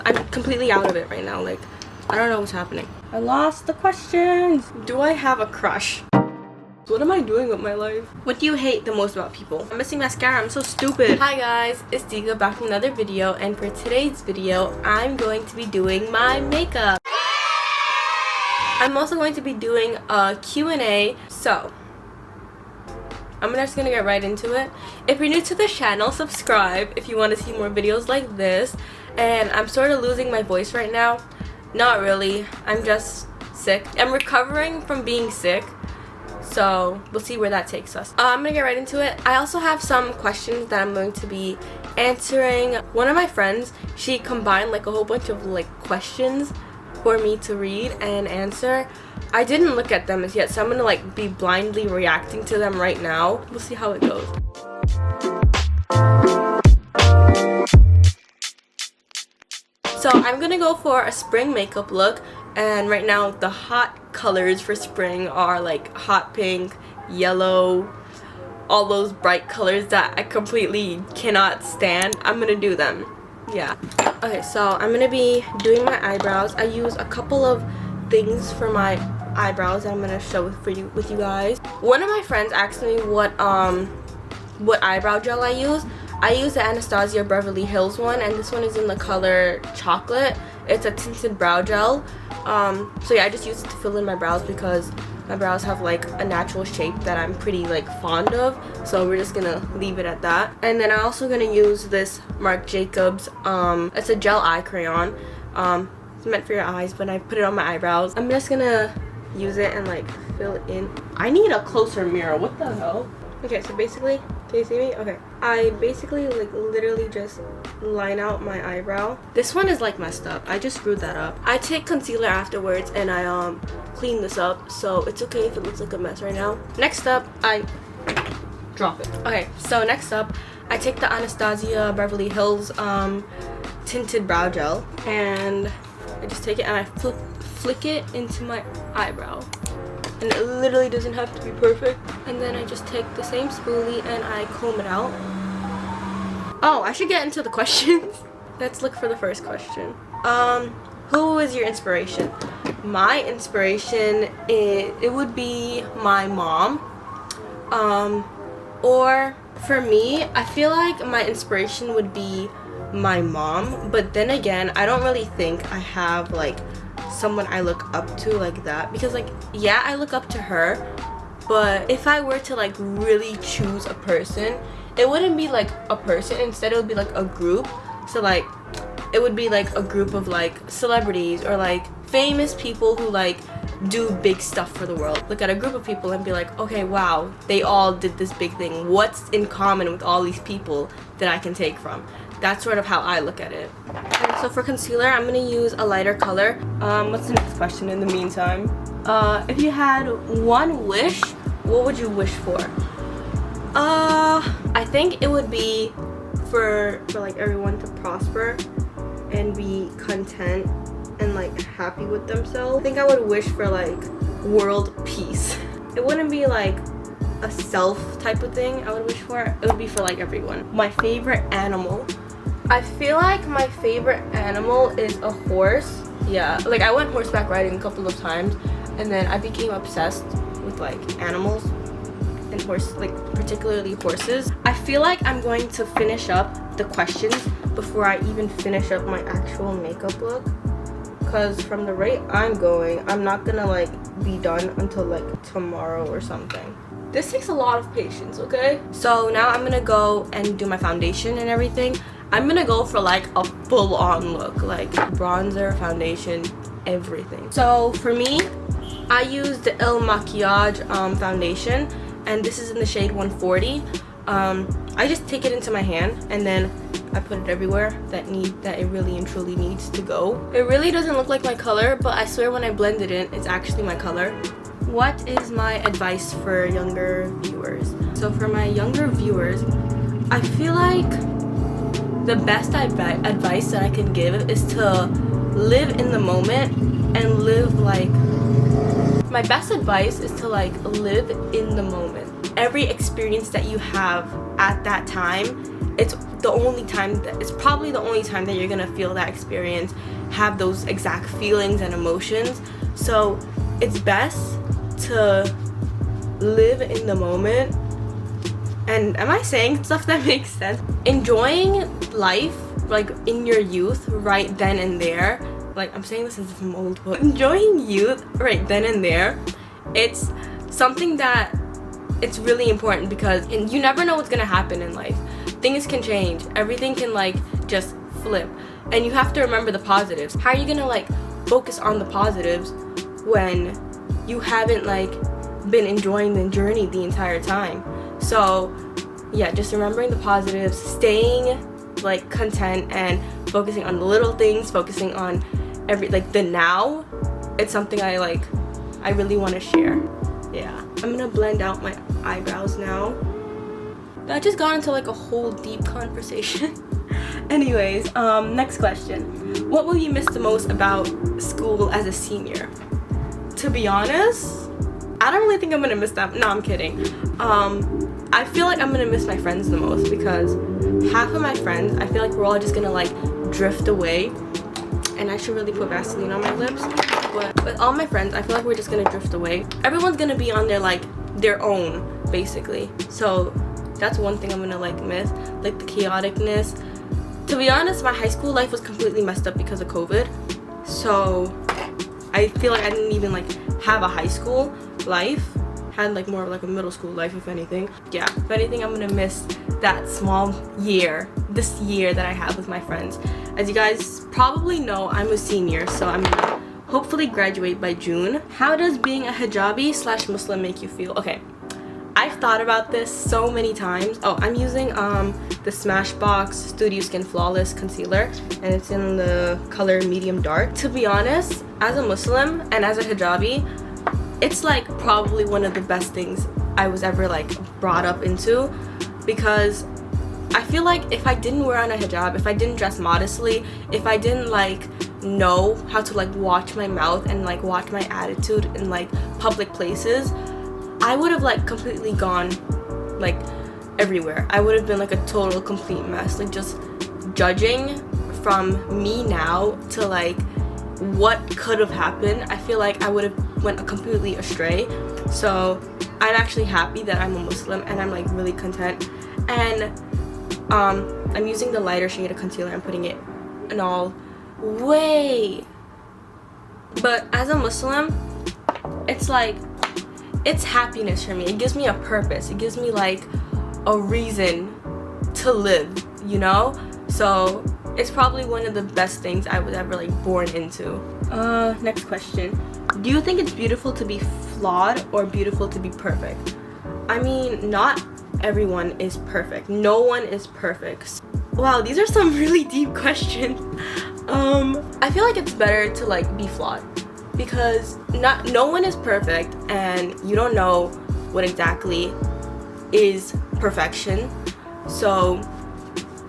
I'm completely out of it right now. Like, I don't know what's happening. I lost the questions. Do I have a crush? What am I doing with my life? What do you hate the most about people? I'm missing mascara. I'm so stupid. Hi guys, it's Diqah back from another video, and for today's video, I'm going to be doing my makeup. I'm also going to be doing a Q&A, so I'm just gonna get right into it. If you're new to the channel, subscribe if you want to see more videos like this. And I'm sort of losing my voice right now. Not really. I'm just sick. I'm recovering from being sick. So we'll see where that takes us. I'm gonna get right into it. I also have some questions that I'm going to be answering. One of my friends, she combined like a whole bunch of like questions for me to read and answer. I didn't look at them as yet, so I'm gonna like be blindly reacting to them right now. We'll see how it goes. So I'm gonna go for a spring makeup look, and right now the hot colors for spring are like hot pink, yellow, all those bright colors that I completely cannot stand. I'm gonna do them. Yeah. Okay, so I'm gonna be doing my eyebrows. I use a couple of things for my eyebrows that I'm gonna show with you guys. One of my friends asked me what eyebrow gel I use. I use the Anastasia Beverly Hills one, and this one is in the color chocolate. It's a tinted brow gel. So yeah, I just use it to fill in my brows because my brows have like a natural shape that I'm pretty like fond of. So we're just gonna leave it at that. And then I'm also gonna use this Marc Jacobs. It's a gel eye crayon. It's meant for your eyes, but I put it on my eyebrows. I'm just gonna use it and like fill it in. I need a closer mirror. What the hell? Okay, so basically, can you see me? Okay. I basically like literally just line out my eyebrow. This one is like messed up. I just screwed that up. I take concealer afterwards and I clean this up, so it's okay if it looks like a mess right now. Next up, I drop it. Okay, so next up, I take the Anastasia Beverly Hills tinted brow gel, and I just take it and I flick it into my eyebrow. And it literally doesn't have to be perfect. And then I just take the same spoolie and I comb it out. Oh, I should get into the questions. Let's look for the first question. Who is your inspiration? My inspiration, it would be my mom. Or for me, I feel like my inspiration would be my mom. But then again, I don't really think I have like someone I look up to like that, because like, yeah, I look up to her, but if I were to like really choose a person, it wouldn't be like a person. Instead it would be like a group. So like it would be like a group of like celebrities or like famous people who like do big stuff for the world. Look at a group of people and be like, okay, wow, they all did this big thing. What's in common with all these people that I can take from? That's sort of how I look at it. Okay, so for concealer, I'm gonna use a lighter color. What's the next question in the meantime? If you had one wish, what would you wish for? I think it would be for like everyone to prosper and be content and like happy with themselves. I think I would wish for like world peace. It wouldn't be like a self type of thing I would wish for. It would be for like everyone. My favorite animal. I feel like my favorite animal is a horse. Yeah, like I went horseback riding a couple of times, and then I became obsessed with like animals and like particularly horses. I feel like I'm going to finish up the questions before I even finish up my actual makeup look, because from the rate I'm going, I'm not gonna like be done until like tomorrow or something. This takes a lot of patience, okay? So now I'm gonna go and do my foundation and everything. I'm gonna go for like a full-on look, like bronzer, foundation, everything. So for me, I use the Il Makiage foundation, and this is in the shade 140. I just take it into my hand and then I put it everywhere that it really and truly needs to go. It really doesn't look like my color, but I swear when I blend it in, it's actually my color. What is my advice for younger viewers? So for my younger viewers, I feel like the best advice that I can give is to live in the moment and live like... My best advice is to like live in the moment. Every experience that you have at that time it's probably the only time that you're gonna feel that experience, have those exact feelings and emotions. So it's best to live in the moment. And am I saying stuff that makes sense? Enjoying life like in your youth right then and there, like I'm saying this as if I'm old, but enjoying youth right then and there, it's something that it's really important, because you never know what's gonna happen in life. Things can change, everything can like just flip, and you have to remember the positives. How are you gonna like focus on the positives when you haven't like been enjoying the journey the entire time? So yeah, just remembering the positives, staying like content and focusing on the little things, focusing on the now. It's something I really want to share. Yeah, I'm gonna blend out my eyebrows now. I just got into like a whole deep conversation. Anyways, next question. What will you miss the most about school as a senior? To be honest, I don't really think I'm gonna miss that. No, I'm kidding. I feel like I'm gonna miss my friends the most, because half of my friends, I feel like we're all just gonna like drift away. And I should really put Vaseline on my lips. But with all my friends, I feel like we're just gonna drift away. Everyone's gonna be on their own, basically. So that's one thing I'm gonna like miss, like the chaoticness. To be honest, my high school life was completely messed up because of COVID. So I feel like I didn't even like have a high school life. Had like more of like a middle school life, if anything. Yeah, if anything, I'm gonna miss that small year, this year that I have with my friends. As you guys probably know, I'm a senior, so I'm gonna hopefully graduate by June. How does being a hijabi / Muslim make you feel? Okay, I've thought about this so many times. Oh, I'm using the Smashbox Studio Skin Flawless Concealer, and it's in the color medium dark. To be honest, as a Muslim and as a hijabi, it's like probably one of the best things I was ever like brought up into, because I feel like if I didn't wear on a hijab, if I didn't dress modestly, if I didn't like know how to like watch my mouth and like watch my attitude in like public places, I would have like completely gone like everywhere. I would have been like a total complete mess, like just judging from me now to like what could have happened. I feel like I would have went completely astray. So I'm actually happy that I'm a Muslim, and I'm like really content. And I'm using the lighter shade of concealer. I'm putting it in all way. But as a Muslim, it's like, it's happiness for me. It gives me a purpose. It gives me like a reason to live, you know? So it's probably one of the best things I was ever like born into. Next question. Do you think it's beautiful to be flawed or beautiful to be perfect? I mean, not everyone is perfect. No one is perfect. Wow, these are some really deep questions. I feel like it's better to like be flawed, because no one is perfect, and you don't know what exactly is perfection. So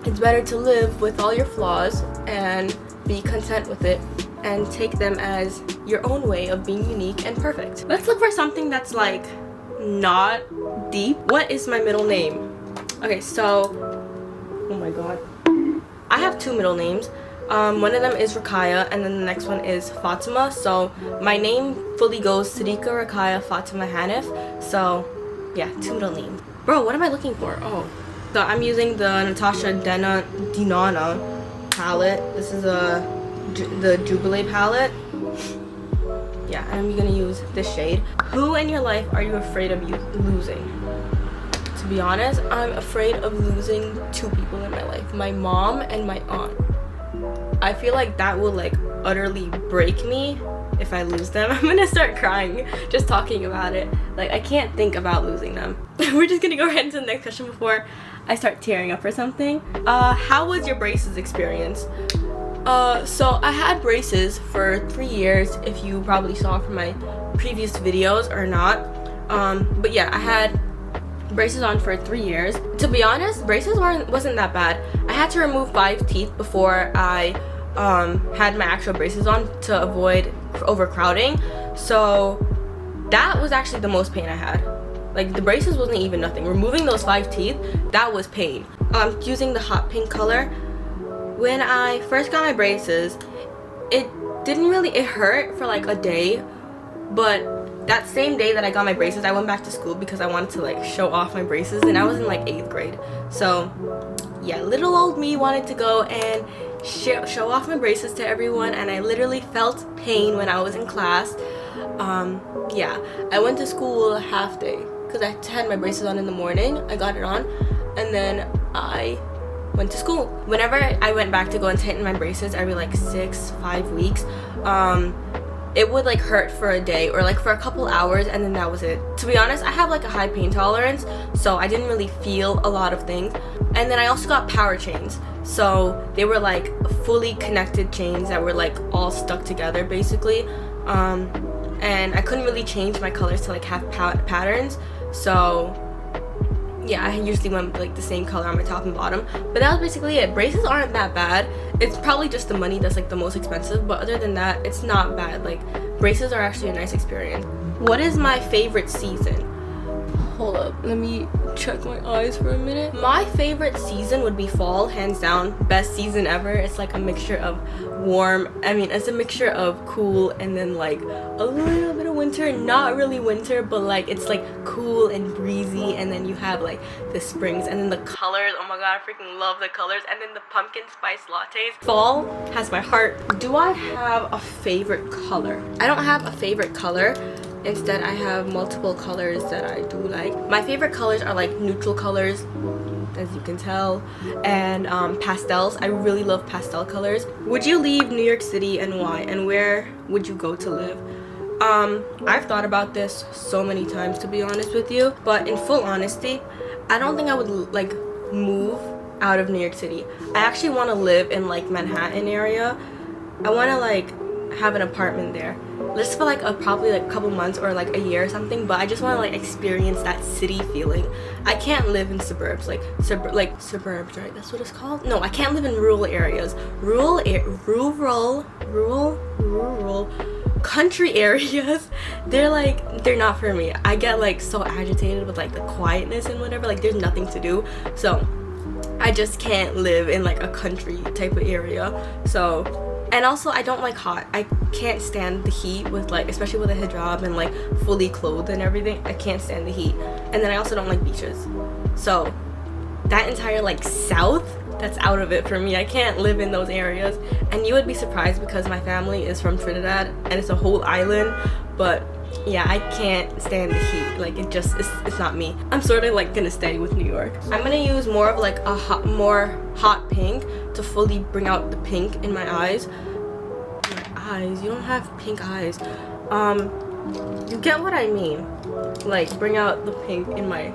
it's better to live with all your flaws and be content with it, and take them as your own way of being unique and perfect. Let's look for something that's like not deep. What is my middle name? Okay, so oh my god, I have two middle names. One of them is Rakaya, and then the next one is Fatima. So my name fully goes Saadiqah, Rakaya, Fatima, Hanif. So yeah, two middle names. Bro, what am I looking for? Oh, so I'm using the Natasha Denona palette. This is the Jubilee palette. Yeah, and I'm gonna use this shade. Who in your life are you afraid of losing? To be honest, I'm afraid of losing two people in my life, my mom and my aunt. I feel like that will like utterly break me if I lose them. I'm gonna start crying just talking about it. Like, I can't think about losing them. We're just gonna go right into the next question before I start tearing up or something. How was your braces experience? So I had braces for 3 years, if you probably saw from my previous videos or not. But yeah, I had braces on for 3 years. To be honest, braces wasn't that bad. I had to remove 5 teeth before I had my actual braces on to avoid overcrowding. So that was actually the most pain I had. Like, the braces wasn't even nothing. Removing those 5 teeth, that was pain. Using the hot pink color. When I first got my braces, it hurt for like a day, but that same day that I got my braces, I went back to school because I wanted to like show off my braces, and I was in like 8th grade. So yeah, little old me wanted to go and show off my braces to everyone, and I literally felt pain when I was in class. Yeah, I went to school half day because I had my braces on in the morning. I got it on, and then I went to school. Whenever I went back to go and tighten my braces every like 5 weeks, it would like hurt for a day or like for a couple hours, and then that was it. To be honest, I have like a high pain tolerance, so I didn't really feel a lot of things. And then I also got power chains, so they were like fully connected chains that were like all stuck together basically. And I couldn't really change my colors to like have patterns, so yeah, I usually went with like the same color on my top and bottom. But that was basically it. Braces aren't that bad. It's probably just the money that's like the most expensive, but other than that, it's not bad. Like, braces are actually a nice experience. What is my favorite season? Hold up, let me check my eyes for a minute. My favorite season would be fall, hands down. Best season ever. It's like a mixture of it's a mixture of cool and then like a little bit of winter. Not really winter, but like it's like cool and breezy, and then you have like the springs and then the colors. Oh my god, I freaking love the colors. And then the pumpkin spice lattes. Fall has my heart. Do I have a favorite color? I don't have a favorite color. Instead, I have multiple colors that I do like. My favorite colors are like neutral colors, as you can tell, and pastels. I really love pastel colors. Would you leave New York City, and why? And where would you go to live? I've thought about this so many times, to be honest with you, but in full honesty, I don't think I would like move out of New York City. I actually want to live in like Manhattan area. I want to like have an apartment there, just for like probably like a couple months or like a year or something, but I just want to like experience that city feeling. I can't live in suburbs, like suburbs, right? That's what it's called. No, I can't live in rural areas. Rural country areas, they're not for me. I get like so agitated with like the quietness and whatever, like there's nothing to do, so I just can't live in like a country type of area. So, and also I don't like hot. I can't stand the heat with like, especially with a hijab and like fully clothed and everything. I can't stand the heat. And then I also don't like beaches. So that entire like south, that's out of it for me. I can't live in those areas. And you would be surprised because my family is from Trinidad and it's a whole island, but yeah, I can't stand the heat. Like it's not me. I'm sort of like gonna stay with New York. I'm gonna use more of like a more hot pink to fully bring out the pink in my eyes. My eyes, you don't have pink eyes. You get what I mean? Like bring out the pink in my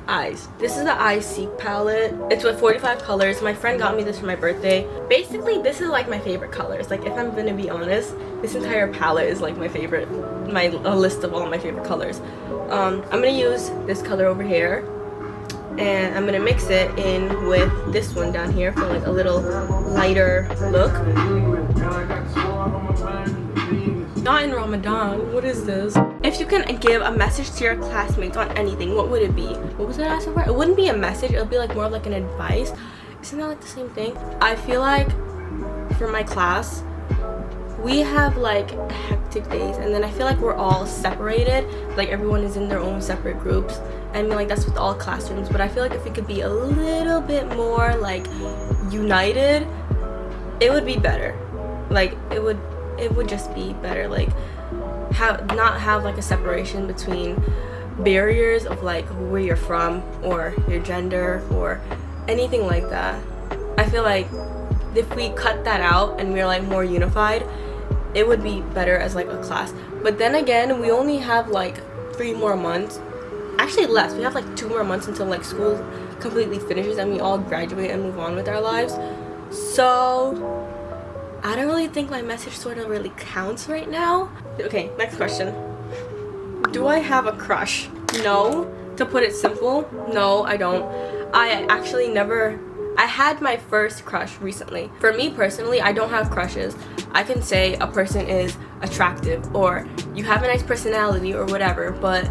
eyes. This is the Eye Seek palette. It's with 45 colors. My friend got me this for my birthday. Basically, this is like my favorite colors. Like if I'm gonna be honest, this entire palette is like my favorite, a list of all my favorite colors. I'm gonna use this color over here, and I'm gonna mix it in with this one down here for like a little lighter look. Not in Ramadan. What is this? If you can give a message to your classmates on anything, what would it be? What was I asking for? It wouldn't be a message. It would be like more of like an advice. Isn't that like the same thing? I feel like for my class, we have like hectic days, and then I feel like we're all separated. Like everyone is in their own separate groups. I mean, like that's with all classrooms. But I feel like if we could be a little bit more like united, it would be better. Like it would just be better. Like not have like a separation between barriers of like where you're from or your gender or anything like that. I feel like if we cut that out and we're like more unified, it would be better as like a class. But then again, we only have like 3 more months, actually less. We have like 2 more months until like school completely finishes and we all graduate and move on with our lives. So I don't really think my message sort of really counts right now. Okay, next question. Do I have a crush? No. To put it simple, no, I don't. I actually never... I had my first crush recently. For me personally, I don't have crushes. I can say a person is attractive or you have a nice personality or whatever, but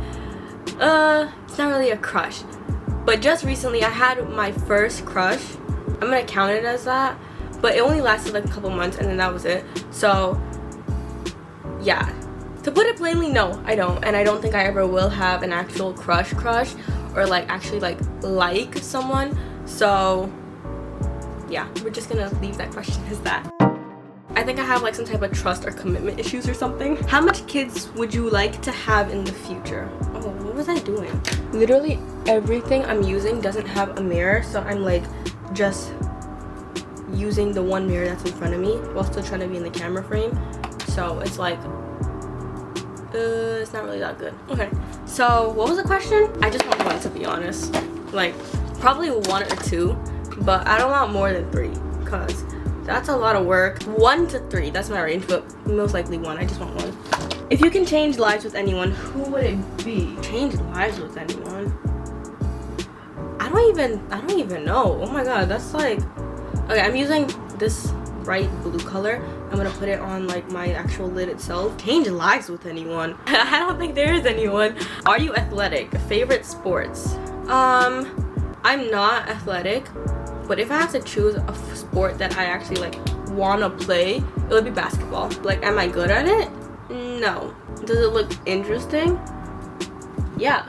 It's not really a crush. But just recently I had my first crush. I'm gonna count it as that. But it only lasted like a couple months and then that was it. So yeah. To put it plainly, no, I don't. And I don't think I ever will have an actual crush or like actually like someone. So yeah, we're just gonna leave that question as that. I think I have like some type of trust or commitment issues or something. How much kids would you like to have in the future? Oh, what was I doing? Literally everything I'm using doesn't have a mirror, so I'm like just using the one mirror that's in front of me while still trying to be in the camera frame. So it's like it's not really that good. Okay, so what was the question? I just want one, to be honest. Like probably 1 or 2, but I don't want more than 3 because that's a lot of work. 1 to 3, that's my range, but most likely 1. I just want 1. If you can change lives with anyone, who would it be? Change lives with anyone? I don't even know. Oh my god, that's like, okay, I'm using this bright blue color. I'm gonna put it on like my actual lid itself. Change lives with anyone? I don't think there is anyone. Are you athletic? Favorite sports? I'm not athletic, but if I have to choose a sport that I actually like wanna play, it would be basketball. Like, am I good at it? No. Does it look interesting? Yeah.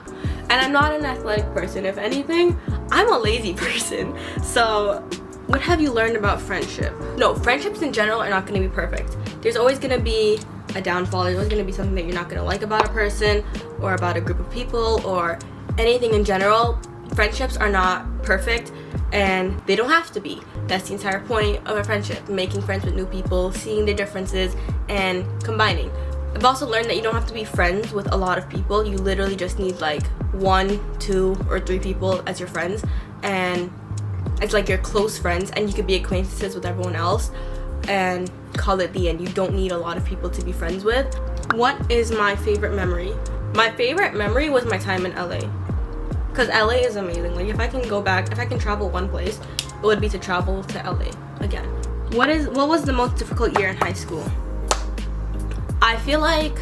And I'm not an athletic person. If anything, I'm a lazy person. So what have you learned about friendship? No, friendships in general are not going to be perfect. There's always going to be a downfall. There's always going to be something that you're not going to like about a person or about a group of people or anything in general. Friendships are not perfect and they don't have to be. That's the entire point of a friendship. Making friends with new people, seeing their differences, and combining. I've also learned that you don't have to be friends with a lot of people. You literally just need like 1, 2, or 3 people as your friends, and it's like your close friends, and you could be acquaintances with everyone else and call it the end. You don't need a lot of people to be friends with. What is my favorite memory? My favorite memory was my time in LA, because LA is amazing. Like, if I can go back, if I can travel one place, it would be to travel to LA again. What was the most difficult year in high school? I feel like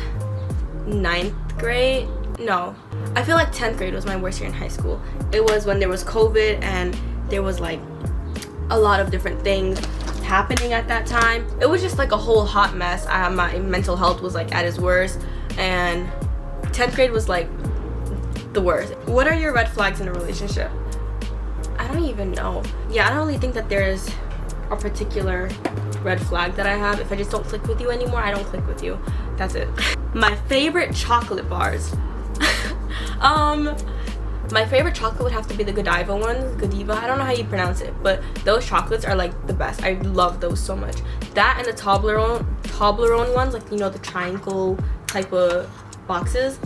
9th grade. No, I feel like 10th grade was my worst year in high school. It was when there was COVID and there was like a lot of different things happening at that time. It was just like a whole hot mess. My mental health was like at its worst, and 10th grade was like the worst. What are your red flags in a relationship? I don't even know. Yeah, I don't really think that there's a particular red flag that I have. If I just don't click with you anymore, I don't click with you. That's it. My favorite chocolate bars. My favorite chocolate would have to be the Godiva ones. Godiva, I don't know how you pronounce it, but those chocolates are like the best. I love those so much. That and the Toblerone ones, like, you know, the triangle type of boxes.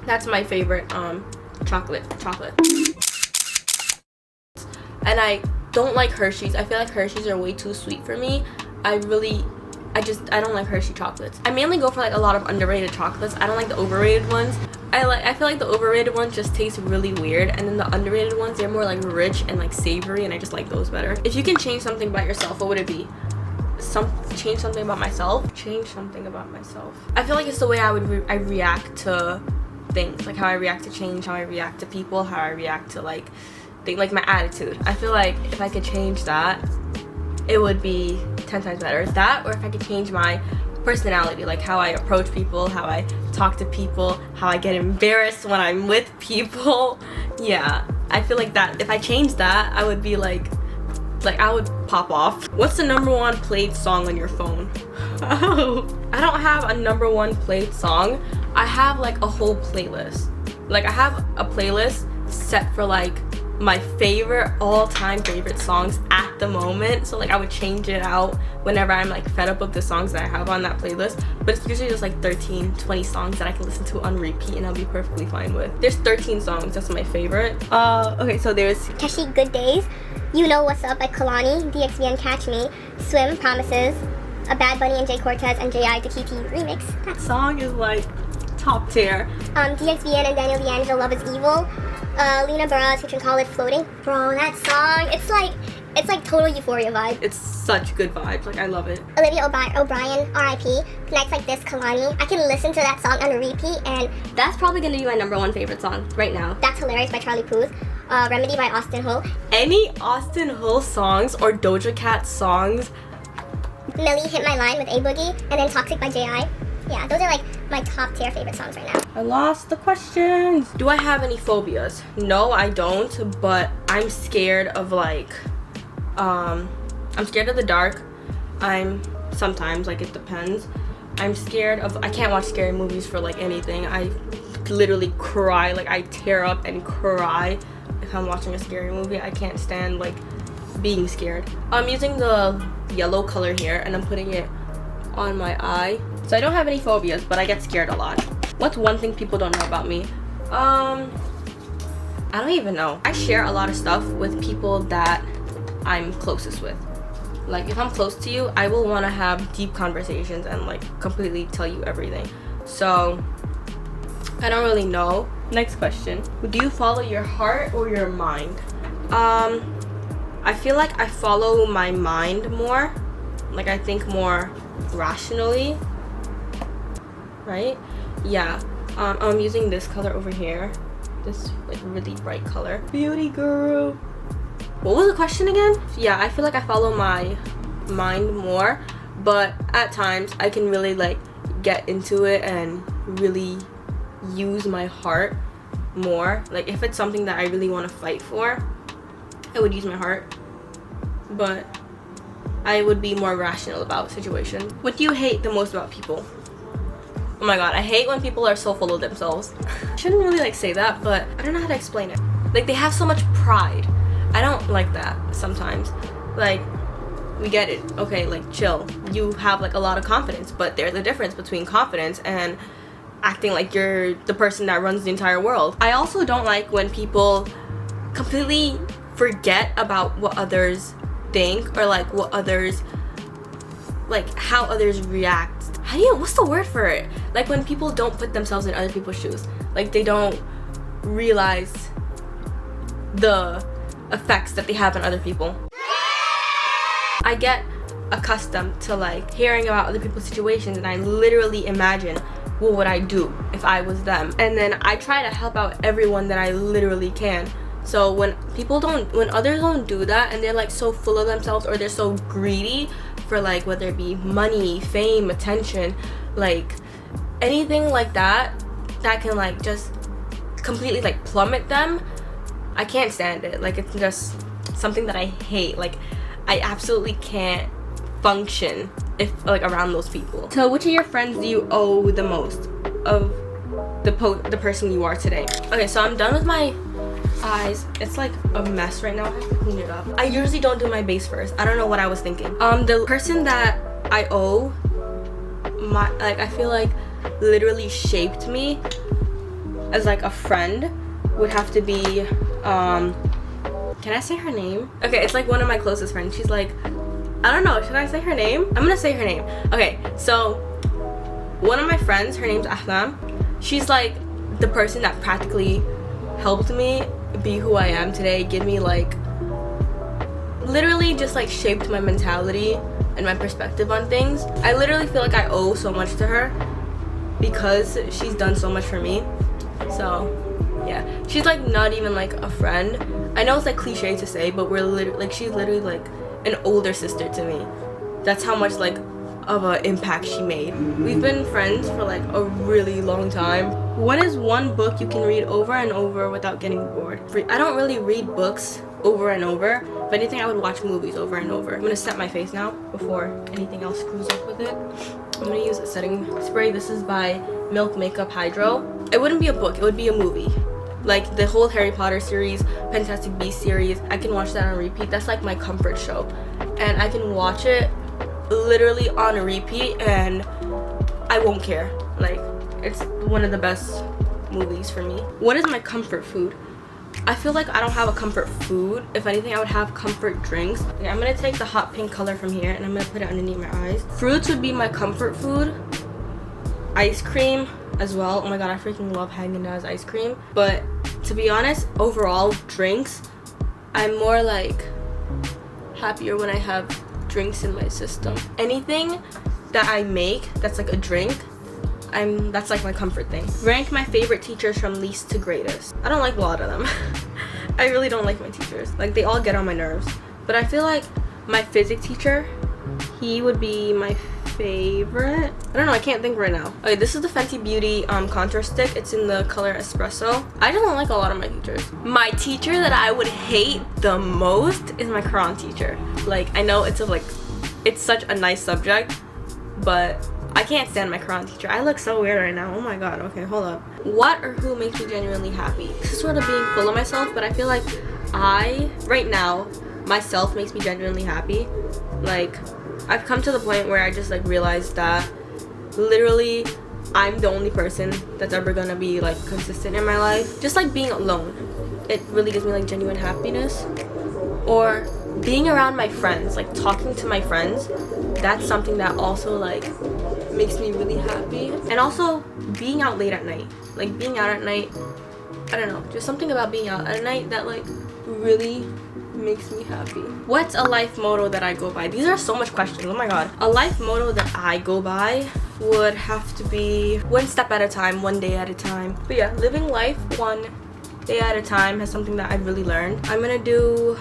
That's my favorite chocolate. And I don't like Hershey's. I feel like Hershey's are way too sweet for me. I don't like Hershey chocolates. I mainly go for like a lot of underrated chocolates. I don't like the overrated ones. I feel like the overrated ones just taste really weird, and then the underrated ones, they're more like rich and like savory, and I just like those better. If you can change something about yourself, what would it be? Change something about myself? Change something about myself. I feel like it's the way I react to things, like how I react to change, how I react to people, how I react to like my attitude. I feel like if I could change that, it would be 10 times better. That, or if I could change my personality, like how I approach people, how I talk to people, how I get embarrassed when I'm with people. Yeah, I feel like that if I changed that, I would be like I would pop off. What's the #1 played song on your phone? Oh, I don't have a #1 played song. I have like a whole playlist. Like, I have a playlist set for like my favorite all-time favorite songs at the moment. So like I would change it out whenever I'm like fed up of the songs that I have on that playlist, but it's usually just like 13-20 songs that I can listen to on repeat and I'll be perfectly fine with. There's 13 songs, that's my favorite. Okay, so there's Keshi, Good Days, You Know What's Up by Kalani, dxqvh, Catch Me, Swim, Promises, a Bad Bunny and Jay Cortez and J.I. Dakiti remix. That song is like top tier. dxqvh and Daniel D'Angelo, Love Is Evil. Lena Barras featuring Khalid, Floating. Bro, that song, it's like, It's like total euphoria vibe. It's such good vibes. Like, I love it. Olivia O'Brien, R.I.P. Connects Like This, Kalani. I can listen to that song on repeat, and That's probably gonna be my #1 favorite song right now. That's Hilarious by Charlie Puth. Remedy by Austin Hull. Any Austin Hull songs or Doja Cat songs. Millie Hit My Line with A Boogie, and then Toxic by J.I. Yeah, those are like my top tier favorite songs right now. I lost the questions. Do I have any phobias? No, I don't, but I'm scared of like, I'm scared of the dark. Sometimes, like, it depends. I'm scared of, I can't watch scary movies for like anything. I literally cry, like I tear up and cry if I'm watching a scary movie. I can't stand like being scared. I'm using the yellow color here and I'm putting it on my eye. So I don't have any phobias, but I get scared a lot. What's one thing people don't know about me? I don't even know. I share a lot of stuff with people that I'm closest with. Like, if I'm close to you, I will want to have deep conversations and like completely tell you everything. So I don't really know. Next question. Do you follow your heart or your mind? I feel like I follow my mind more. Like, I think more rationally, right? Yeah. I'm using this color over here, this like really bright color. Beauty girl. What was the question again? Yeah, I feel like I follow my mind more, but at times I can really like get into it and really use my heart more. Like, if it's something that I really want to fight for, I would use my heart, but I would be more rational about situations. What do you hate the most about people? Oh my god, I hate when people are so full of themselves. I shouldn't really like say that, but I don't know how to explain it. Like, they have so much pride. I don't like that sometimes. Like, we get it. Okay, like, chill. You have like a lot of confidence, but there's a difference between confidence and acting like you're the person that runs the entire world. I also don't like when people completely forget about what others think or like what others, like how others react. What's the word for it? Like, when people don't put themselves in other people's shoes. Like, they don't realize the effects that they have on other people. I get accustomed to like hearing about other people's situations, and I literally imagine, what would I do if I was them? And then I try to help out everyone that I literally can. So when others don't do that, and they're like so full of themselves, or they're so greedy for like, whether it be money, fame, attention, like anything like that can like just completely like plummet them, I can't stand it. Like, it's just something that I hate. Like, I absolutely can't function if like around those people. So which of your friends do you owe the most of the person you are today? Okay, so I'm done with my eyes. It's like a mess right now. I have to clean it up. I usually don't do my base first. I don't know what I was thinking. The person that I owe my, like, I feel like literally shaped me as like a friend would have to be can I say her name? Okay, it's like one of my closest friends. She's like, I don't know, should I say her name? I'm gonna say her name. Okay, so one of my friends, her name's Ahlam. She's like the person that practically helped me be who I am today, give me like, literally just like shaped my mentality and my perspective on things. I literally feel like I owe so much to her because she's done so much for me. So yeah, she's like not even like a friend. I know it's like cliche to say, but we're literally like, she's literally like an older sister to me. That's how much like of an impact she made. We've been friends for like a really long time. What is one book you can read over and over without getting bored? I don't really read books over and over. If anything, I would watch movies over and over. I'm gonna set my face now before anything else screws up with it. I'm gonna use a setting spray. This is by Milk Makeup Hydro. It wouldn't be a book, it would be a movie. Like the whole Harry Potter series, Fantastic Beasts series, I can watch that on repeat. That's like my comfort show. And I can watch it literally on a repeat and I won't care. Like, it's one of the best movies for me. What is my comfort food? I feel like I don't have a comfort food. If anything, I would have comfort drinks. Okay, I'm gonna take the hot pink color from here and I'm gonna put it underneath my eyes. Fruits would be my comfort food. Ice cream as well. Oh my god, I freaking love Haagen-Dazs ice cream. But to be honest, overall drinks, I'm more like happier when I have drinks in my system. Anything that I make that's like a drink, that's like my comfort thing. Rank my favorite teachers from least to greatest. I don't like a lot of them. I really don't like my teachers. Like, they all get on my nerves. But I feel like my physics teacher, he would be my favorite. I don't know, I can't think right now. Okay, this is the Fenty Beauty contour stick. It's in the color Espresso. I just don't like a lot of my teachers. My teacher that I would hate the most is my Quran teacher. Like, I know it's such a nice subject, but I can't stand my Quran teacher. I look so weird right now. Oh my god. Okay, hold up. What or who makes me genuinely happy? This is sort of being full of myself, but I feel like right now, myself makes me genuinely happy. Like, I've come to the point where I just like realized that literally I'm the only person that's ever gonna be like consistent in my life. Just like being alone, it really gives me like genuine happiness. Or being around my friends, like talking to my friends, that's something that also like makes me really happy. And also being out late at night, like being out at night, I don't know, just something about being out at night that like really makes me happy. What's a life motto that I go by? These are so much questions. Oh my god. A life motto that I go by would have to be one step at a time, one day at a time. But yeah, living life one day at a time has something that I've really learned. I'm gonna do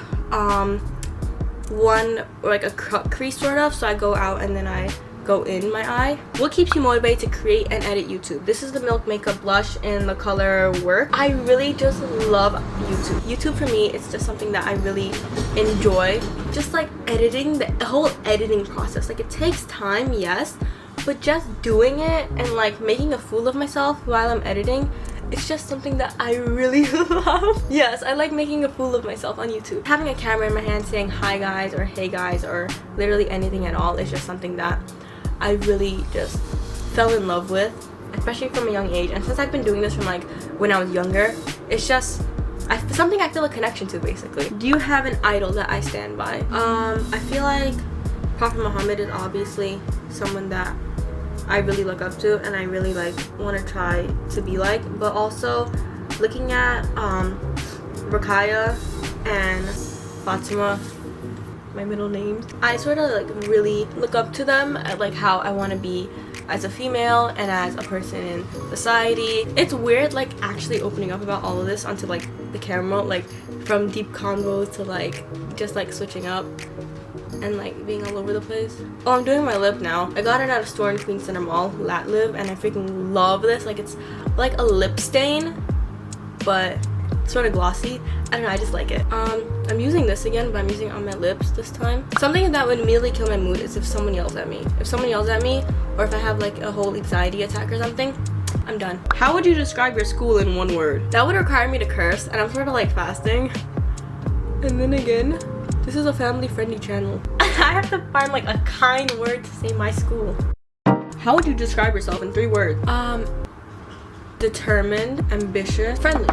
one like a cut crease sort of, so I go out and then I go in my eye. What keeps you motivated to create and edit YouTube? This is the Milk Makeup blush in the color Work. I really just love YouTube. YouTube for me, it's just something that I really enjoy. Just like editing, the whole editing process. Like, it takes time, yes, but just doing it and like making a fool of myself while I'm editing, it's just something that I really love. Yes, I like making a fool of myself on YouTube. Having a camera in my hand saying hi guys or hey guys or literally anything at all is just something that I really just fell in love with, especially from a young age. And since I've been doing this from like when I was younger, it's just something I feel a connection to, basically. Do you have an idol that I stand by? I feel like Prophet Muhammad is obviously someone that I really look up to and I really like want to try to be like. But also looking at Rakaya and Fatima, my middle name, I sort of like really look up to them at like how I want to be as a female and as a person in society. It's weird like actually opening up about all of this onto like the camera, like from deep convo to like just like switching up and like being all over the place. Oh, I'm doing my lip now. I got it at a store in Queens Center Mall, Lat Lip, and I freaking love this. Like, it's like a lip stain but sort of glossy. I don't know, I just like it. I'm using this again, but I'm using it on my lips this time. Something that would immediately kill my mood is if someone yells at me. If someone yells at me, or if I have like a whole anxiety attack or something, I'm done. How would you describe your school in one word? That would require me to curse, and I'm sort of like fasting. And then again, this is a family-friendly channel. I have to find like a kind word to say my school. How would you describe yourself in 3 words? Determined, ambitious, friendly.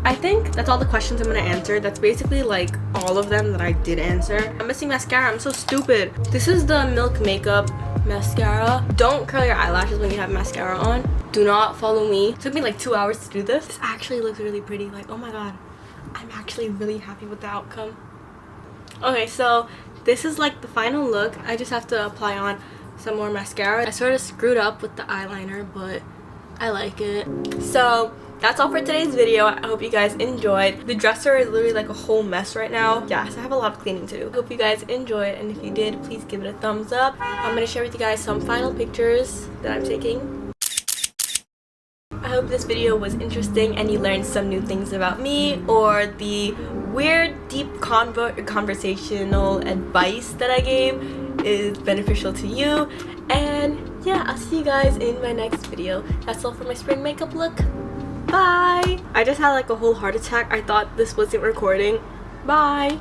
I think that's all the questions I'm gonna answer. That's basically like all of them that I did answer. I'm missing mascara. I'm so stupid. This is the Milk Makeup mascara. Don't curl your eyelashes when you have mascara on. Do not follow me. It took me like 2 hours to do this. This actually looks really pretty. Like, oh my god. I'm actually really happy with the outcome. Okay, so this is like the final look. I just have to apply on some more mascara. I sort of screwed up with the eyeliner, but I like it. So that's all for today's video. I hope you guys enjoyed. The dresser is literally like a whole mess right now. Yes, I have a lot of cleaning to do. Hope you guys enjoyed, and if you did, please give it a thumbs up. I'm gonna share with you guys some final pictures that I'm taking. I hope this video was interesting and you learned some new things about me, or the weird, deep conversational advice that I gave is beneficial to you. And yeah, I'll see you guys in my next video. That's all for my spring makeup look. Bye! I just had like a whole heart attack. I thought this wasn't recording. Bye!